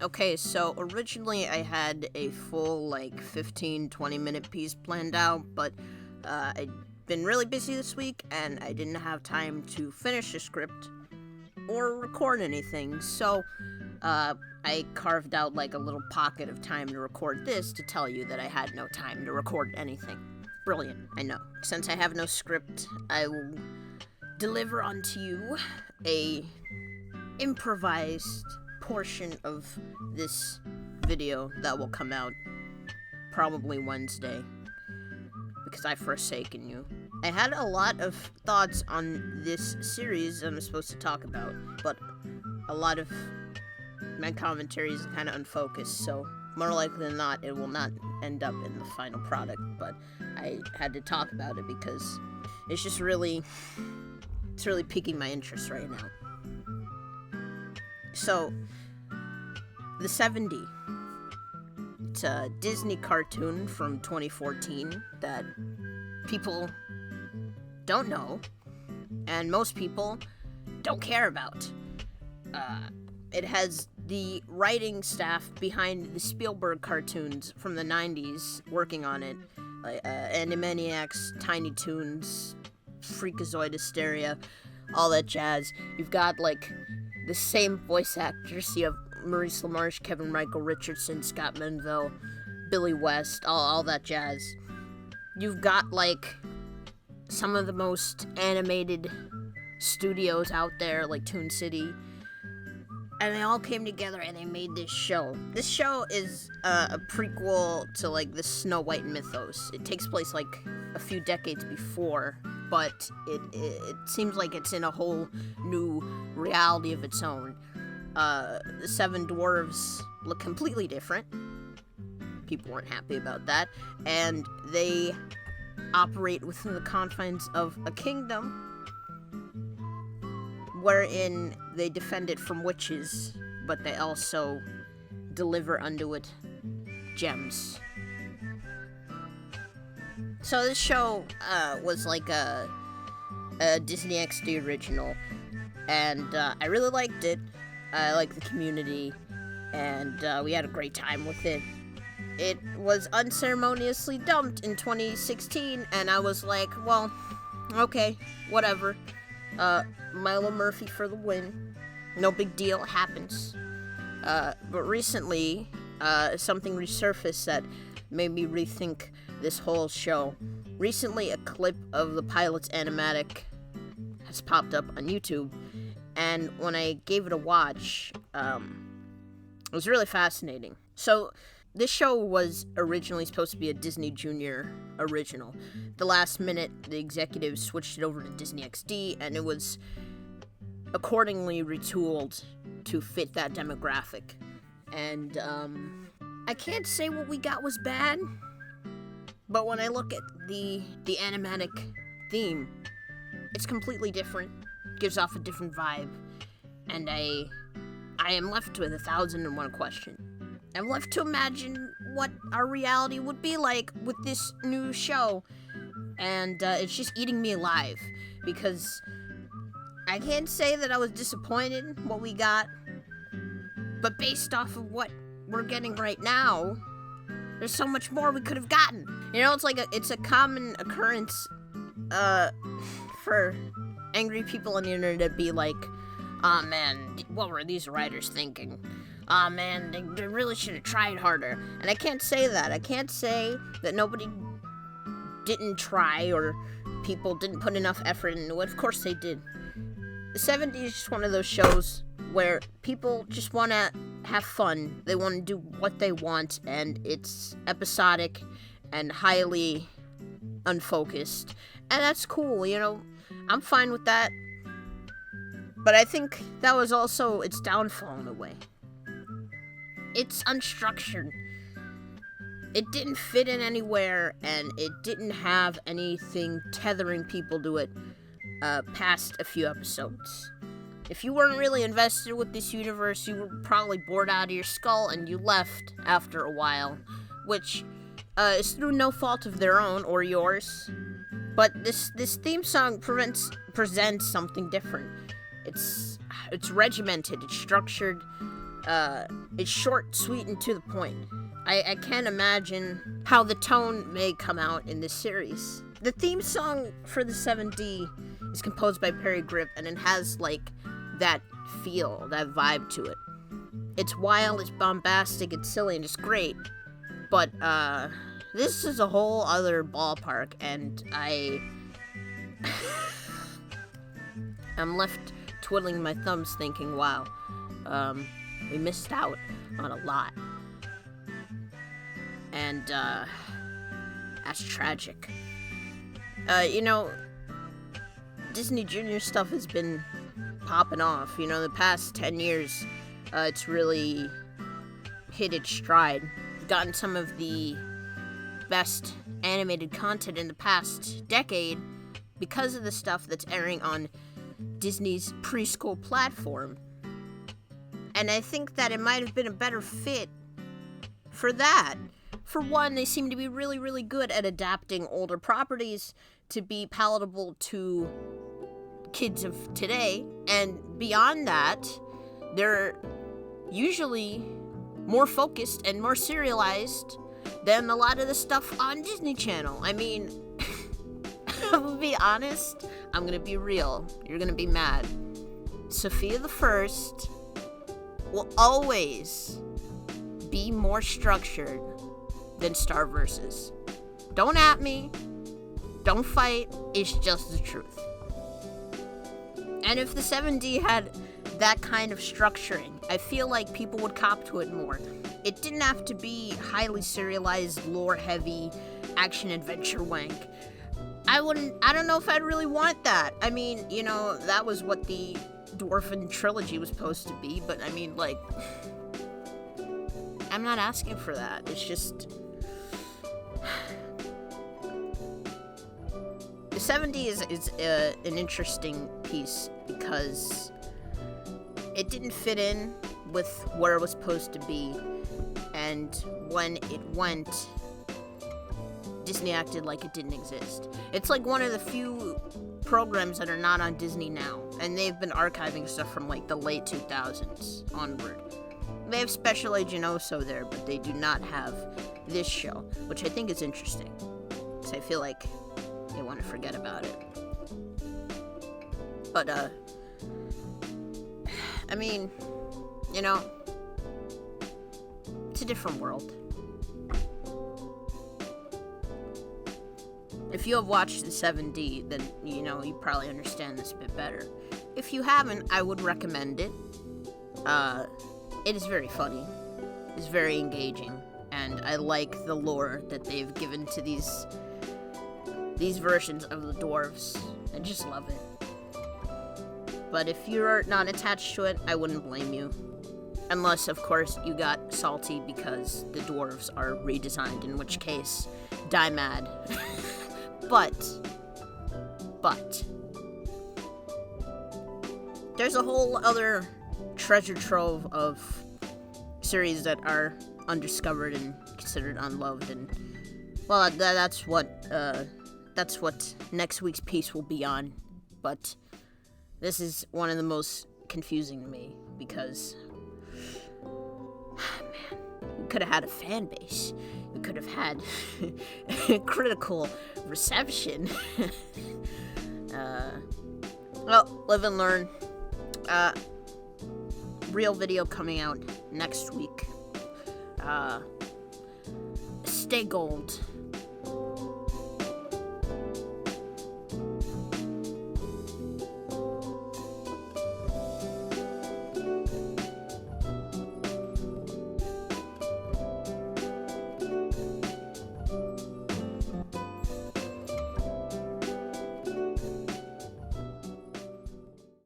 Okay, so originally I had a full, 15-20 minute piece planned out, but I'd been really busy this week and I didn't have time to finish the script or record anything, so I carved out a little pocket of time to record this to tell you that I had no time to record anything. Brilliant, I know. Since I have no script, I will deliver unto you a improvised portion of this video that will come out probably Wednesday because I've forsaken you. I had a lot of thoughts on this series I'm supposed to talk about, but a lot of my commentary is kind of unfocused, so more likely than not, it will not end up in the final product, but I had to talk about it because it's really piquing my interest right now. So, the 70. It's a Disney cartoon from 2014 that people don't know, and most people don't care about. It has the writing staff behind the Spielberg cartoons from the 90s working on it. Animaniacs, Tiny Toons, Freakazoid Hysteria, all that jazz. You've got, the same voice actors. You have Maurice LaMarche, Kevin Michael Richardson, Scott Menville, Billy West, all that jazz. You've got, some of the most animated studios out there, like Toon City. And they all came together and they made this show. This show is a prequel to, the Snow White mythos. It takes place, a few decades before, but it seems like it's in a whole new reality of its own. The Seven Dwarves look completely different. People weren't happy about that. And they operate within the confines of a kingdom wherein they defend it from witches, but they also deliver unto it gems. So this show was a Disney XD original, and I really liked it. I liked the community, and we had a great time with it. It was unceremoniously dumped in 2016, and I was like, well, okay, whatever. Milo Murphy for the win. No big deal, it happens. But recently, something resurfaced that made me rethink this whole show. Recently, a clip of the pilot's animatic has popped up on YouTube, and when I gave it a watch, it was really fascinating. So, this show was originally supposed to be a Disney Junior original. The last minute, the executives switched it over to Disney XD, and it was accordingly retooled to fit that demographic. And, I can't say what we got was bad, but when I look at the animatic theme, it's completely different, gives off a different vibe, and I am left with 1,001 questions. I'm left to imagine what our reality would be like with this new show, and it's just eating me alive, because I can't say that I was disappointed in what we got, but based off of what we're getting right now, there's so much more we could have gotten. You know, it's a common occurrence for angry people on the internet to be like, "Aw, man, what were these writers thinking? Aw, man, they really should have tried harder." And I can't say that. I can't say that nobody didn't try or people didn't put enough effort into it. Of course they did. The 70s is just one of those shows where people just want to have fun. They want to do what they want, and it's episodic and highly unfocused. And that's cool, you know. I'm fine with that. But I think that was also its downfall in a way. It's unstructured. It didn't fit in anywhere, and it didn't have anything tethering people to it past a few episodes. If you weren't really invested with this universe, you were probably bored out of your skull and you left after a while, which is through no fault of their own or yours. But this theme song presents something different. It's regimented, it's structured, It's short, sweet, and to the point. I can't imagine how the tone may come out in this series. The theme song for the 7D is composed by Perry Grip, and it has, like, that feel, that vibe to it. It's wild, it's bombastic, it's silly, and it's great. But, this is a whole other ballpark, and I'm left twiddling my thumbs thinking, wow, we missed out on a lot. And, that's tragic. Disney Junior stuff has been popping off. The past 10 years, it's really hit its stride. We've gotten some of the best animated content in the past decade because of the stuff that's airing on Disney's preschool platform. And I think that it might have been a better fit for that. For one, they seem to be really, really good at adapting older properties to be palatable to kids of today. And beyond that, they're usually more focused and more serialized than a lot of the stuff on Disney Channel. I mean, I'm gonna be honest, I'm gonna be real. You're gonna be mad. Sophia the First will always be more structured than Star Versus. Don't at me. Don't fight. It's just the truth. And if the 7D had that kind of structuring, I feel like people would cop to it more. It didn't have to be highly serialized, lore-heavy, action-adventure wank. I don't know if I'd really want that. I mean, that was what the Dwarfen trilogy was supposed to be, but I mean, like, I'm not asking for that. It's just, the 7D is an interesting piece because it didn't fit in with where it was supposed to be, and when it went, Disney acted like it didn't exist. It's like one of the few programs that are not on Disney now, and they've been archiving stuff from like the late 2000s onward. They have Special Agent Oso there, but they do not have this show, which I think is interesting, because I feel like they want to forget about it. But, I mean, it's a different world. If you have watched the 7D, then, you probably understand this a bit better. If you haven't, I would recommend it. It is very funny. It's very engaging. And I like the lore that they've given to these versions of the dwarves. I just love it. But if you're not attached to it, I wouldn't blame you. Unless, of course, you got salty because the dwarves are redesigned, in which case, die mad. But, there's a whole other treasure trove of series that are undiscovered and considered unloved, and, well, that's what next week's piece will be on. But this is one of the most confusing to me, because, man, we could have had a fan base. We could have had critical reception. Well, live and learn. Real video coming out next week. Stay gold.